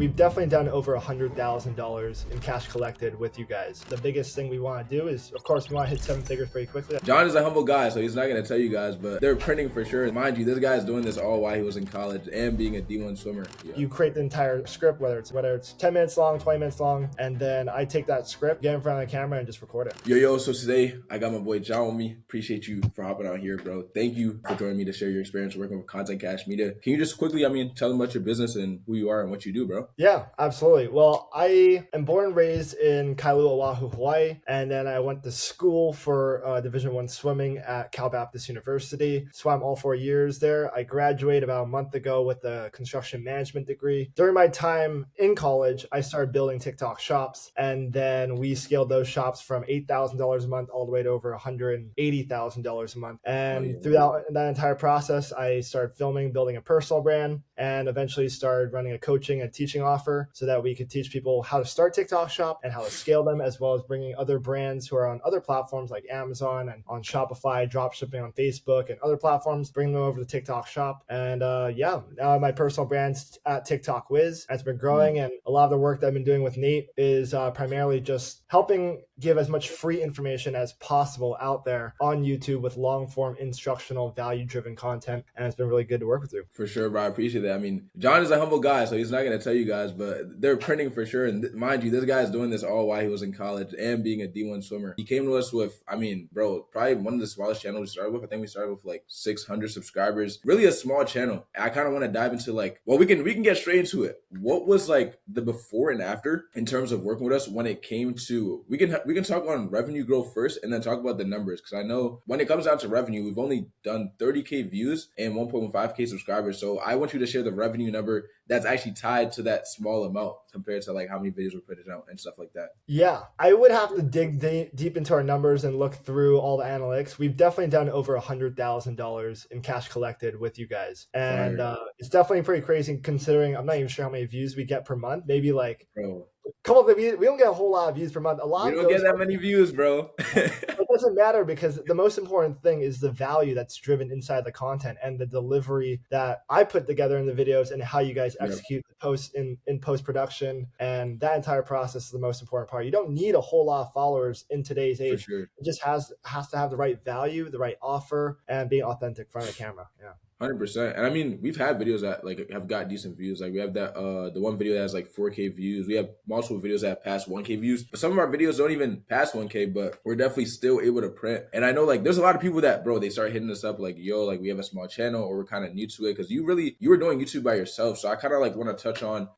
we've definitely done over $100,000 in cash collected with you guys. The biggest thing we want to do is, of course, we want to hit 7 figures pretty quickly. John is a humble guy, so he's not going to tell you guys, but they're printing for sure. Mind you, this guy is doing this all while he was in college and being a D1 swimmer. Yeah. You create the entire script, whether it's 10 minutes long, 20 minutes long, and then I take that script, get in front of the camera, and just record it. Yo, so today I got my boy John with me. Appreciate you for hopping out here, bro. Thank you for joining me to share your experience working with Content Cash Media. Can you just quickly, tell them about your business and who you are and what you do, bro? Yeah, absolutely. Well, I am born and raised in Kailua, Oahu, Hawaii, and then I went to school for Division I swimming at Cal Baptist University. Swam all 4 years there. I graduated about a month ago with a construction management degree. During my time in college, I started building TikTok shops, and then we scaled those shops from $8,000 a month all the way to over $180,000 a month. And throughout that entire process, I started filming, building a personal brand, and eventually started running a coaching and teaching offer so that we could teach people how to start TikTok shop and how to scale them, as well as bringing other brands who are on other platforms like Amazon and on Shopify, drop shipping on Facebook and other platforms, bring them over to TikTok shop. And now my personal brand's at TikTok Wiz. It's been growing, and a lot of the work that I've been doing with Nate is primarily just helping give as much free information as possible out there on YouTube with long form instructional value driven content. And it's been really good to work with you. For sure, bro. I appreciate that. John is a humble guy, so he's not going to tell you guys, but they're printing for sure. And mind you, this guy is doing this all while he was in college and being a D1 swimmer. He came to us with, bro, probably one of the smallest channels we started with. I think we started with like 600 subscribers. Really a small channel. I kind of want to dive into we can get straight into it. What was like the before and after in terms of working with us when it came to, we can talk on revenue growth first and then talk about the numbers. Cause I know when it comes down to revenue, we've only done 30K views and 1.15K subscribers. So I want you to share the revenue number that's actually tied to that small amount compared to like how many videos we're putting out and stuff like that. Yeah, I would have to dig deep into our numbers and look through all the analytics. We've definitely done over $100,000 in cash collected with you guys. And it's definitely pretty crazy considering I'm not even sure how many views we get per month. Maybe like... Bro. Come on, we don't get a whole lot of views per month. We don't get that many views, bro. It doesn't matter because the most important thing is the value that's driven inside the content and the delivery that I put together in the videos and how you guys execute the post in post-production. And that entire process is the most important part. You don't need a whole lot of followers in today's age. For sure. It just has to have the right value, the right offer, and be authentic in front of the camera. Yeah. 100%. And we've had videos that like have got decent views. Like we have that the one video that has like 4K views. We have multiple videos that have passed 1K views. But some of our videos don't even pass 1K, but we're definitely still able to print. And I know like there's a lot of people that, bro, they start hitting us up like, yo, like we have a small channel or we're kind of new to it because you were doing YouTube by yourself. So I kind of like want to touch on,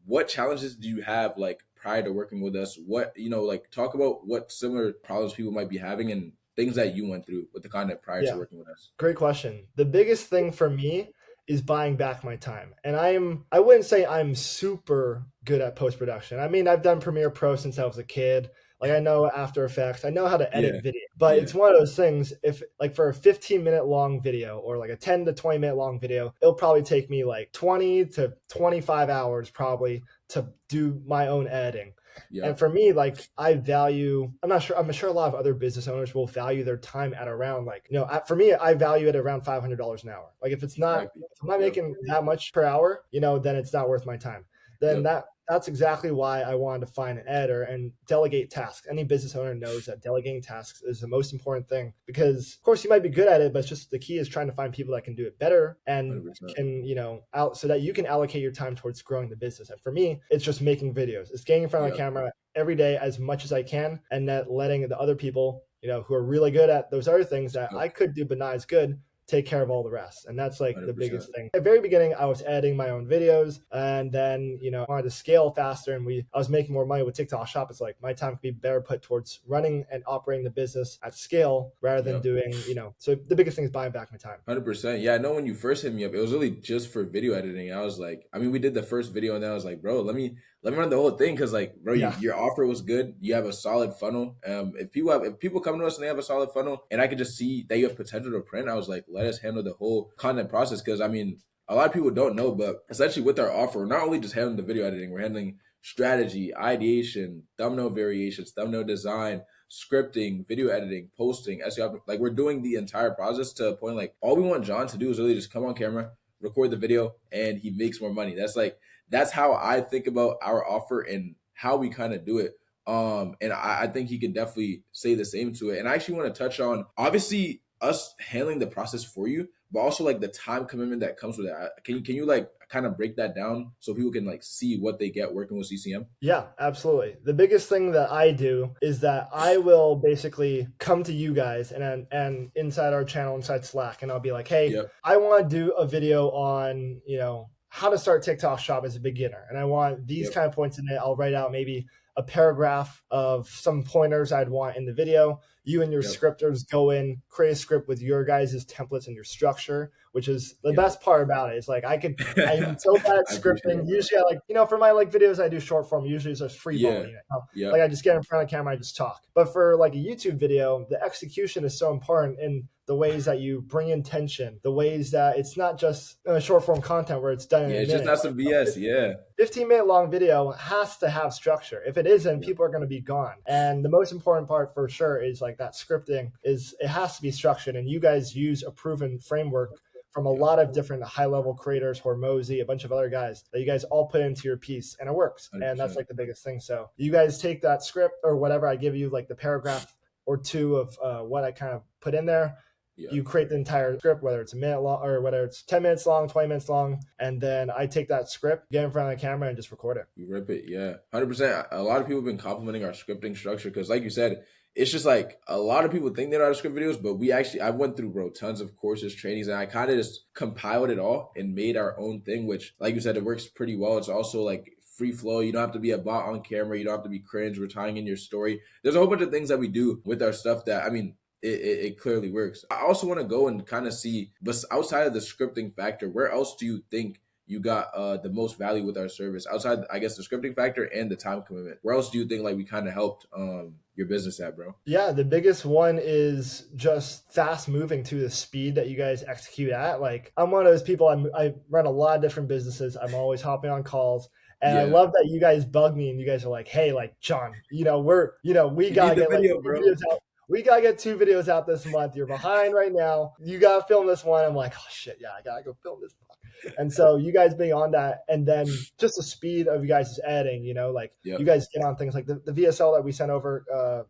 what challenges do you have like prior to working with us? What, like talk about what similar problems people might be having and things that you went through with the content prior to working with us. Great question. The biggest thing for me is buying back my time. And I wouldn't say I'm super good at post-production. I've done Premiere Pro since I was a kid. Like I know After Effects, I know how to edit video, but it's one of those things, if like for a 15-minute long video or like a 10 to 20-minute long video, it'll probably take me like 20 to 25 hours probably to do my own editing. Yeah. And for me, like I'm sure a lot of other business owners will value their time at around for me, I value it around $500 an hour. Like if I'm not making that much per hour, then it's not worth my time. Then that's exactly why I wanted to find an editor and delegate tasks. Any business owner knows that delegating tasks is the most important thing because of course you might be good at it, but it's just the key is trying to find people that can do it better and 100%. Can, so that you can allocate your time towards growing the business. And for me, it's just making videos. It's getting in front of the camera every day as much as I can and then letting the other people, who are really good at those other things that I could do but not as good, take care of all the rest. And that's like 100%. The biggest thing. At the very beginning, I was editing my own videos and then, I wanted to scale faster and I was making more money with TikTok shop. It's like my time could be better put towards running and operating the business at scale rather than doing, so the biggest thing is buying back my time. 100%. Yeah, I know when you first hit me up, it was really just for video editing. I was like, we did the first video and then I was like, bro, let me run the whole thing. Cause like, bro, your offer was good. You have a solid funnel. If people come to us and they have a solid funnel and I could just see that you have potential to print, I was like, let us handle the whole content process. Cause a lot of people don't know, but essentially with our offer, we're not only just handling the video editing, we're handling strategy, ideation, thumbnail variations, thumbnail design, scripting, video editing, posting, SEO. Like we're doing the entire process to a point like all we want John to do is really just come on camera, record the video, and he makes more money. that's how I think about our offer and how we kind of do it. And I think he could definitely say the same to it. And I actually want to touch on obviously us handling the process for you, but also like the time commitment that comes with it. Can you like kind of break that down so people can like see what they get working with CCM? Yeah, absolutely. The biggest thing that I do is that I will basically come to you guys and inside our channel, inside Slack, and I'll be like, hey, Yep. I want to do a video on, how to start TikTok shop as a beginner. And I want these Yep. kind of points in it. I'll write out maybe a paragraph of some pointers I'd want in the video. You and your Yep. scripters go in, create a script with your guys' templates and your structure, which is the Yep. best part about it. It's like I'm so bad at I appreciate scripting. that, bro. Usually, for my like videos, I do short form. Usually, it's just free ball. Yeah. Like Yep. I just get in front of the camera, I just talk. But for like a YouTube video, the execution is so important in the ways that you bring in tension, the ways that it's not just short form content where it's done in Yeah. a It's just minute. not some BS. Yeah. 15-minute long video has to have structure. If it isn't, Yep. people are going to be gone. And the most important part for sure is like that scripting is it has to be structured. And you guys use a proven framework from a Yep. lot of different high level creators, Hormozy, a bunch of other guys that you guys all put into your piece and it works. And that's 100%. like the biggest thing. So you guys take that script or whatever I give you, like the paragraph or two of what I kind of put in there, Yep. you create the entire script, whether it's a minute long or whether it's 10 minutes long, 20 minutes long. And then I take that script, get in front of the camera and just record it. You rip it, yeah, 100%. A lot of people have been complimenting our scripting structure because, like you said, it's just like a lot of people think they know how to script videos, but I went through, bro, tons of courses, trainings, and I kind of just compiled it all and made our own thing, which, like you said, it works pretty well. It's also like free flow. You don't have to be a bot on camera. You don't have to be cringe. We're tying in your story. There's a whole bunch of things that we do with our stuff that, I mean, it clearly works. I also want to go and kind of see, but outside of the scripting factor, where else do you think you got the most value with our service outside, I guess, the scripting factor and the time commitment? Where else do you think like we kind of helped your business at, bro? Yeah, the biggest one is just fast moving to the speed that you guys execute at. Like I'm one of those people. I run a lot of different businesses. I'm always hopping on calls, and I Yeah, love that you guys bug me and you guys are like, "Hey, like John, we we need gotta the get like video, 2 videos bro. out. We gotta get 2 videos out this month. You're behind right now. You gotta film this one." I'm like, "Oh shit, yeah, I gotta go film this." And so you guys being on that, and then just the speed of you guys' editing, like you Yep. guys get on things like the VSL that we sent over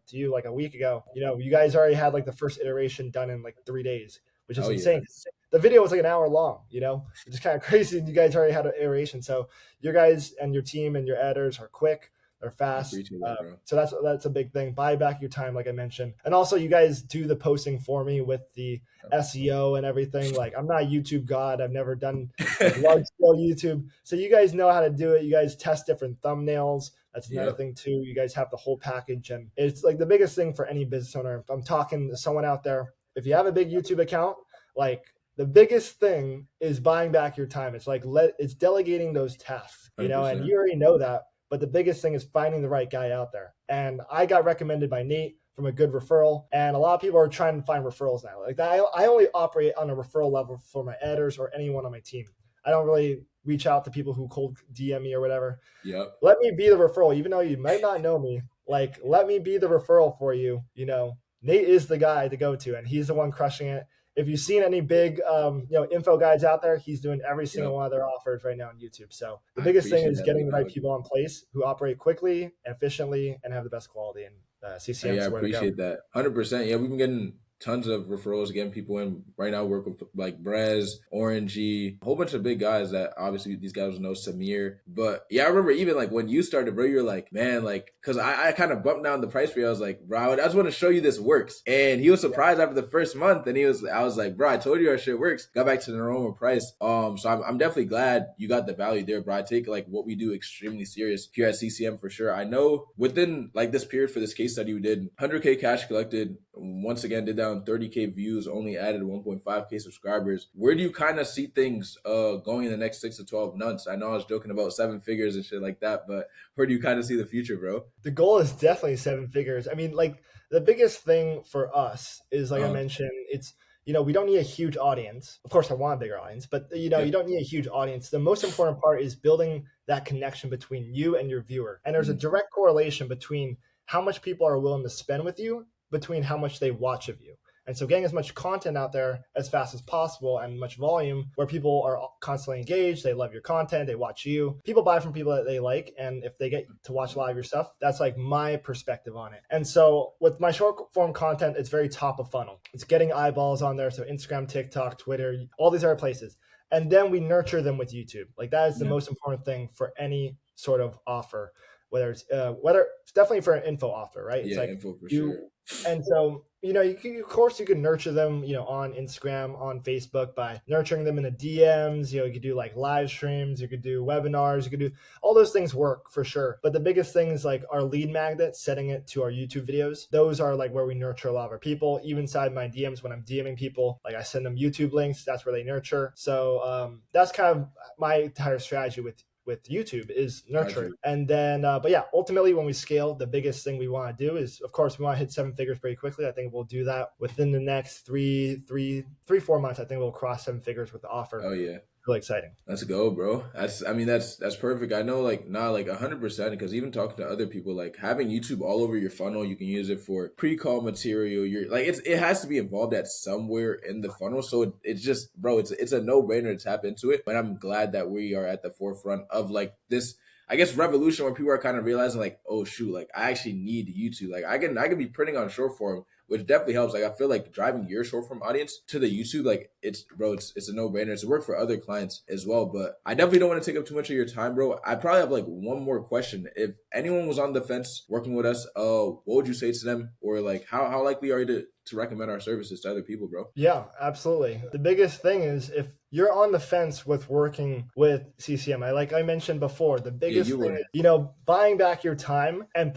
to you like a week ago. You guys already had like the first iteration done in like 3 days, which is Oh yeah, insane. The video was like an hour long, it's just kind of crazy. And you guys already had an iteration. So your guys and your team and your editors are quick, they're I fast. appreciate that, bro. So that's a big thing. Buy back your time, like I mentioned, and also you guys do the posting for me with the SEO and everything. Like I'm not a YouTube god. I've never done like large scale YouTube. So you guys know how to do it. You guys test different thumbnails. That's another Yep. thing too. You guys have the whole package, and it's like the biggest thing for any business owner. If I'm talking to someone out there, if you have a big YouTube account, like the biggest thing is buying back your time. It's like it's delegating those tasks, and 100%. you already know that. But the biggest thing is finding the right guy out there. And I got recommended by Nate from a good referral. And a lot of people are trying to find referrals now. Like that, I only operate on a referral level for my editors or anyone on my team. I don't really reach out to people who cold DM me or whatever. Yep. Let me be the referral, even though you might not know me. Like, let me be the referral for you. Nate is the guy to go to, and he's the one crushing it. If you've seen any big, info guides out there, he's doing every single Yep. one of their offers right now on YouTube. So the I biggest thing appreciate is that getting big the right dog. people in place who operate quickly, efficiently, and have the best quality. And CCM Yeah, I is where to go. appreciate that. 100%. Yeah, we've been getting tons of referrals, getting people in right now. Work with like Brez, Orangey, a whole bunch of big guys that obviously these guys know, Samir. But yeah, I remember even like when you started, bro, you were like, man, like, cause I kind of bumped down the price for you. I was like, bro, I just want to show you this works. And he was surprised after the first month, and I was like, bro, I told you our shit works. Got back to the normal price. So I'm definitely glad you got the value there, bro. I take like what we do extremely serious here at CCM for sure. I know within like this period for this case study, we did 100K cash collected. Once again, did down 30K views, only added 1.5K subscribers. Where do you kind of see things going in the next 6 to 12 months? I know I was joking about 7 figures and shit like that, but where do you kind of see the future, bro? The goal is definitely 7 figures. I mean, like the biggest thing for us is, like I Uh, mentioned, it's we don't need a huge audience. Of course, I want a bigger audience, but you yep. don't need a huge audience. The most important part is building that connection between you and your viewer. And there's a Mm, direct correlation between how much people are willing to spend with you, between how much they watch of you. And so getting as much content out there as fast as possible and much volume where people are constantly engaged, they love your content, they watch you. People buy from people that they like. And if they get to watch a lot of your stuff, that's like my perspective on it. And so with my short form content, it's very top of funnel. It's getting eyeballs on there. So Instagram, TikTok, Twitter, all these other places. And then we nurture them with YouTube. Like that is the most important thing for any sort of offer, whether it's definitely for an info offer, right? It's like info for you, sure. and so, of course you can nurture them, on Instagram, on Facebook by nurturing them in the DMs. You could do like live streams, you could do webinars, you could do all those things work for sure. But the biggest thing is like our lead magnet, setting it to our YouTube videos. Those are like where we nurture a lot of our people. Even inside my DMs, when I'm DMing people, like I send them YouTube links, that's where they nurture. So that's kind of my entire strategy with YouTube is nurturing. And then, but yeah, ultimately when we scale, the biggest thing we want to do is, of course, we want to hit 7 figures pretty quickly. I think we'll do that within the next 4 months. I think we'll cross 7 figures with the offer. Oh yeah. Really exciting. Let's go, bro. That's perfect. I know, like, not like 100%, because even talking to other people, like having YouTube all over your funnel, you can use it for pre-call material. You're like, it has to be involved at somewhere in the funnel. So it's just, bro, it's a no-brainer to tap into it. But I'm glad that we are at the forefront of like this, I guess, revolution where people are kind of realizing like, oh shoot, like I actually need YouTube. Like I can be printing on short form, which definitely helps. Like I feel like driving your short form audience to the YouTube, like it's a no-brainer. It's a work for other clients as well. But I definitely don't want to take up too much of your time, bro. I probably have like one more question. If anyone was on the fence working with us, what would you say to them? Or like how likely are you to recommend our services to other people, bro? Yeah, absolutely. The biggest thing is if you're on the fence with working with CCM, like I mentioned before, the biggest thing is, buying back your time and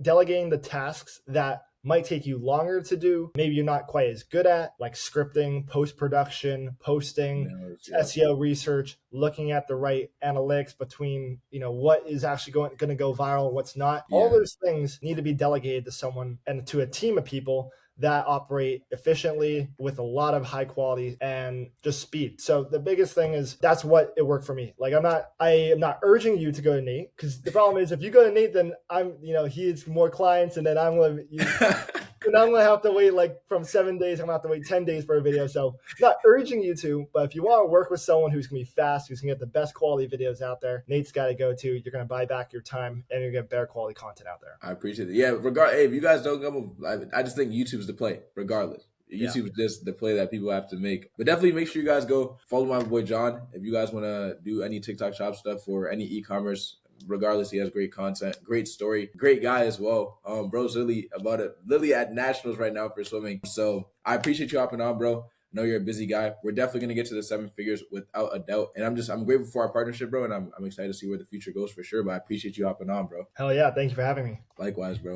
delegating the tasks that might take you longer to do. Maybe you're not quite as good at, like scripting, post-production, posting, SEO research, looking at the right analytics between, what is actually going to go viral, what's not. All those things need to be delegated to someone and to a team of people that operate efficiently with a lot of high quality and just speed. So the biggest thing is that's what it worked for me. Like I am not urging you to go to Nate, because the problem is if you go to Nate, then he has more clients, and then I'm going to have to wait like from 7 days. I'm going to have to wait 10 days for a video. So not urging you to, but if you want to work with someone who's going to be fast, who's going to get the best quality videos out there, Nate's got to go to. You're going to buy back your time and you're going to get better quality content out there. I appreciate it. Yeah, hey, if you guys don't come, I just think YouTube's the play, regardless. YouTube is just the play that people have to make. But definitely make sure you guys go follow my boy John. If you guys want to do any TikTok shop stuff or any e-commerce, regardless, he has great content, great story, great guy as well. Bro's literally at nationals right now for swimming. So I appreciate you hopping on, bro. I know you're a busy guy. We're definitely going to get to the 7 figures without a doubt. And I'm grateful for our partnership, bro. And I'm excited to see where the future goes for sure. But I appreciate you hopping on, bro. Hell yeah. Thank you for having me. Likewise, bro.